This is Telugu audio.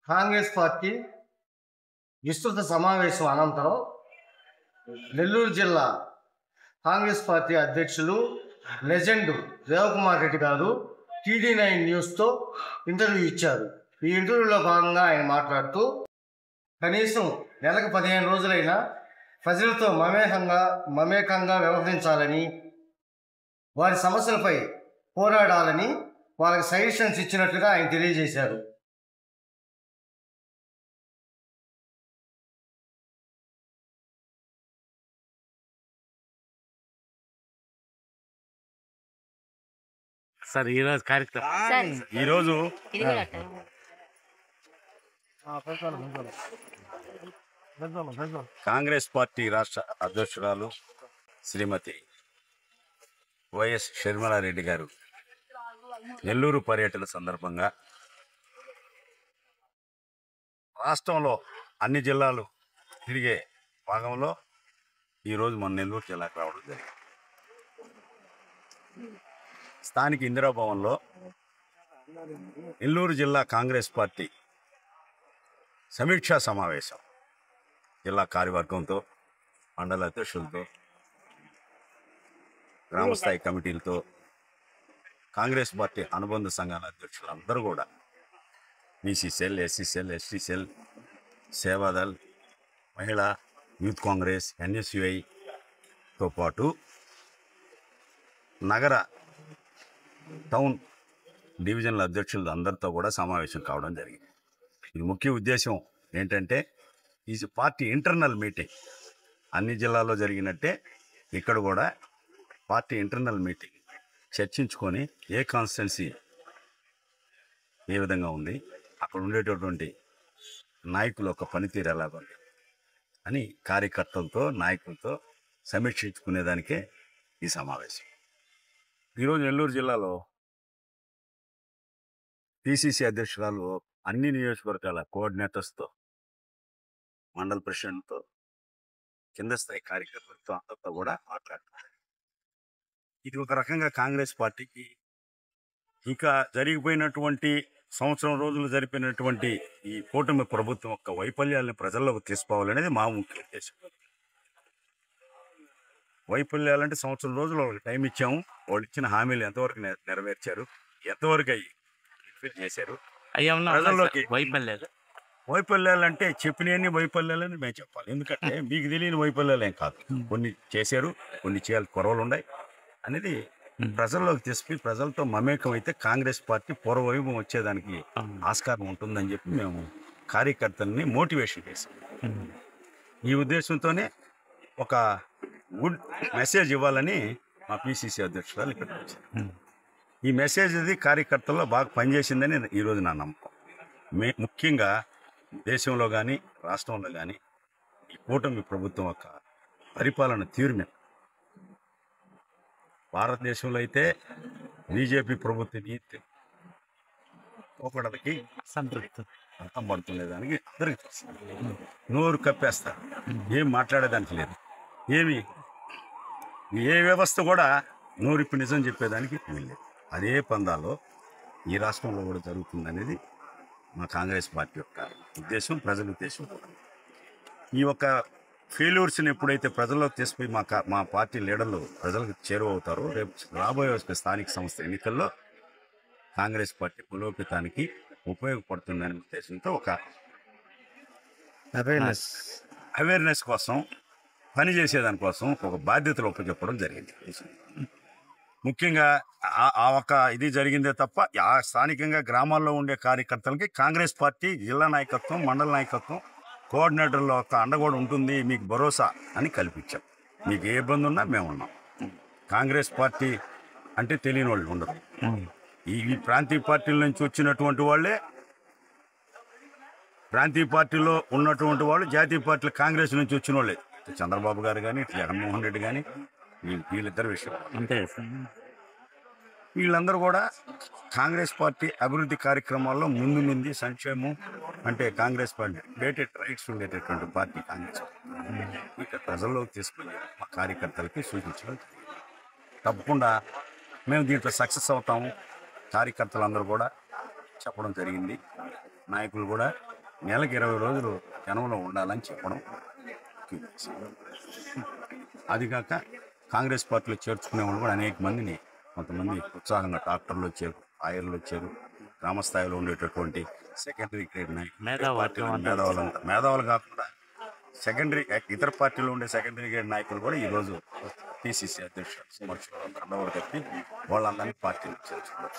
కాంగ్రెస్ పార్టీ విస్తృత సమావేశం అనంతరం నెల్లూరు జిల్లా కాంగ్రెస్ పార్టీ అధ్యక్షులు లెజెండ్ దేవకుమార్ రెడ్డి గారు TD9 న్యూస్తో ఇంటర్వ్యూ ఇచ్చారు. ఈ ఇంటర్వ్యూలో భాగంగా ఆయన మాట్లాడుతూ, కనీసం నెలకు 15 రోజులైనా ప్రజలతో మమేకంగా వ్యవహరించాలని, వారి సమస్యలపై పోరాడాలని వాళ్ళకి సజెషన్స్ ఇచ్చినట్లుగా ఆయన తెలియజేశారు. సార్ ఈరోజు కార్యక్రమం ఈరోజు కాంగ్రెస్ పార్టీ రాష్ట్ర అధ్యక్షురాలు శ్రీమతి వైఎస్ షర్మిలారెడ్డి గారు నెల్లూరు పర్యటన సందర్భంగా రాష్ట్రంలో అన్ని జిల్లాలు తిరిగే భాగంలో ఈరోజు మన నెల్లూరు జిల్లాకు రావడం జరిగింది. స్థానిక ఇందిరాభవన్లో నెల్లూరు జిల్లా కాంగ్రెస్ పార్టీ సమీక్షా సమావేశం జిల్లా కార్యవర్గంతో, మండల అధ్యక్షులతో, గ్రామస్థాయి కమిటీలతో, కాంగ్రెస్ పార్టీ అనుబంధ సంఘాల అధ్యక్షులు అందరూ కూడా BC cell, SC cell, ST cell, Seva Dal, మహిళా, యూత్ కాంగ్రెస్, NSUIతో పాటు నగర టౌన్ డివిజన్ల అధ్యక్షులు అందరితో కూడా సమావేశం కావడం జరిగింది. ఇది ముఖ్య ఉద్దేశం ఏంటంటే, ఈ పార్టీ ఇంటర్నల్ మీటింగ్ అన్ని జిల్లాల్లో జరిగినట్టే ఇక్కడ కూడా పార్టీ ఇంటర్నల్ మీటింగ్ చర్చించుకొని ఏ కాన్స్టిట్యున్సీ ఏ విధంగా ఉంది, అక్కడ ఉండేటటువంటి నాయకుల యొక్క పనితీరు ఎలా ఉంది అని కార్యకర్తలతో, నాయకులతో సమీక్షించుకునేదానికే ఈ సమావేశం. ఈరోజు నెల్లూరు జిల్లాలో PCC అధ్యక్షురాలు అన్ని నియోజకవర్గాల కోఆర్డినేటర్స్తో, మండల ప్రెసిడెంట్తో, కింద స్థాయి కార్యకర్తలతో అందరితో కూడా మాట్లాడుతున్నారు. ఇది ఒక రకంగా కాంగ్రెస్ పార్టీకి ఇంకా జరిగిపోయినటువంటి సంవత్సరం రోజులు జరిపినటువంటి ఈ కూటమి ప్రభుత్వం యొక్క వైఫల్యాలను ప్రజల్లోకి తీసుకోవాలనేది మా ముఖ్య ఉద్దేశం. వైఫల్యాలంటే సంవత్సరం రోజులు వాళ్ళకి టైం ఇచ్చాము, వాళ్ళు ఇచ్చిన హామీలు ఎంతవరకు నెరవేర్చారు, ఎంతవరకు అవి ఫిల్ చేశారు, ప్రజల్లోకి వైఫల్యాలంటే చెప్పినవన్నీ వైఫల్యాలని మేము చెప్పాలి. ఎందుకంటే మీకు తెలియని వైఫల్యాలు ఏం కాదు, కొన్ని చేశారు, కొన్ని చేయాలి, కొరవలు ఉన్నాయి అనేది ప్రజల్లోకి తీసుకుని ప్రజలతో మమేకం అయితే కాంగ్రెస్ పార్టీ పూర్వవైభవం వచ్చేదానికి ఆస్కారం ఉంటుందని చెప్పి మేము కార్యకర్తల్ని మోటివేషన్ చేసాం. ఈ ఉద్దేశంతోనే ఒక గుడ్ మెసేజ్ ఇవ్వాలని మా PCC అధ్యక్షురాలు ఇక్కడ వచ్చారు. ఈ మెసేజ్ అది కార్యకర్తల్లో బాగా పనిచేసిందని ఈరోజు నా నమ్మకం. ముఖ్యంగా దేశంలో కానీ రాష్ట్రంలో కానీ ఈ కూటమి ప్రభుత్వం యొక్క పరిపాలన తీరు మీద, భారతదేశంలో అయితే బీజేపీ ప్రభుత్వం ఒకటికి సంతృప్తి అర్థం పడుతుండేదానికి అందరికీ తెలుసు. నోరు కప్పేస్తారు, ఏం మాట్లాడేదానికి లేదు, ఏ వ్యవస్థ కూడా నోరిప్పి నిజం చెప్పేదానికి వీల్లేదు. అదే పందాలో ఈ రాష్ట్రంలో కూడా జరుగుతుందనేది మా కాంగ్రెస్ పార్టీ యొక్క ఉద్దేశం, ప్రజల ఉద్దేశం. ఈ యొక్క ఫెయిల్యూర్స్ని ఎప్పుడైతే ప్రజల్లోకి తీసుకుపోయి మా పార్టీ లీడర్లు ప్రజలకు చేరువవుతారో, రేపు రాబోయే స్థానిక సంస్థ ఎన్నికల్లో కాంగ్రెస్ పార్టీ బలోపేతానికి ఉపయోగపడుతుందనే ఉద్దేశంతో ఒక అవేర్నెస్ కోసం, పనిచేసేదానికోసం ఒక బాధ్యతలు ఒప్పచెప్పడం జరిగింది. ముఖ్యంగా ఆ ఒక ఇది జరిగిందే తప్ప ఆ స్థానికంగా గ్రామాల్లో ఉండే కార్యకర్తలకి కాంగ్రెస్ పార్టీ జిల్లా నాయకత్వం, మండల నాయకత్వం, కోఆర్డినేటర్ల యొక్క అండ కూడా ఉంటుంది, మీకు భరోసా అని కల్పించాం. మీకు ఏ ఇబ్బంది ఉన్నా మేము ఉన్నాం. కాంగ్రెస్ పార్టీ అంటే తెలియని వాళ్ళు ఉండరు. ఈ ప్రాంతీయ పార్టీల నుంచి వచ్చినటువంటి వాళ్ళే, ప్రాంతీయ పార్టీలో ఉన్నటువంటి వాళ్ళు జాతీయ పార్టీలు కాంగ్రెస్ నుంచి వచ్చిన వాళ్ళే. చంద్రబాబు గారు కానీ, జగన్మోహన్ రెడ్డి కానీ, వీళ్ళిద్దరు విషయం అంతే. వీళ్ళందరూ కూడా కాంగ్రెస్ పార్టీ అభివృద్ధి కార్యక్రమాల్లో ముందు నుండి సంక్షేమం అంటే కాంగ్రెస్ పార్టీ రిలేటెడ్ రైట్స్ ఉండేటటువంటి పార్టీ కాంగ్రెస్ పార్టీ. ఇక ప్రజల్లోకి తీసుకుని మా కార్యకర్తలకి సూచించడం తప్పకుండా మేము దీంట్లో సక్సెస్ అవుతాము. కార్యకర్తలందరూ కూడా చెప్పడం జరిగింది, నాయకులు కూడా నెలకి 20 రోజులు జనంలో ఉండాలని చెప్పడం. అది కాక కాంగ్రెస్ పార్టీలో చేర్చుకునే వాళ్ళు కూడా అనేక మందిని, కొంతమంది ఉత్సాహంగా డాక్టర్లు వచ్చారు, లాయర్లు వచ్చారు, గ్రామ స్థాయిలో ఉండేటటువంటి సెకండరీ గ్రేడ్ నాయకులు, మేధావులు కాకుండా సెకండరీ ఇతర పార్టీలో ఉండే సెకండరీ గ్రేడ్ నాయకులు కూడా ఈరోజు పిసిసి అధ్యక్షుడు సుమర్శివరావు కండవాళ్ళు కట్టి వాళ్ళందరినీ పార్టీలు చేర్చుకున్నారు.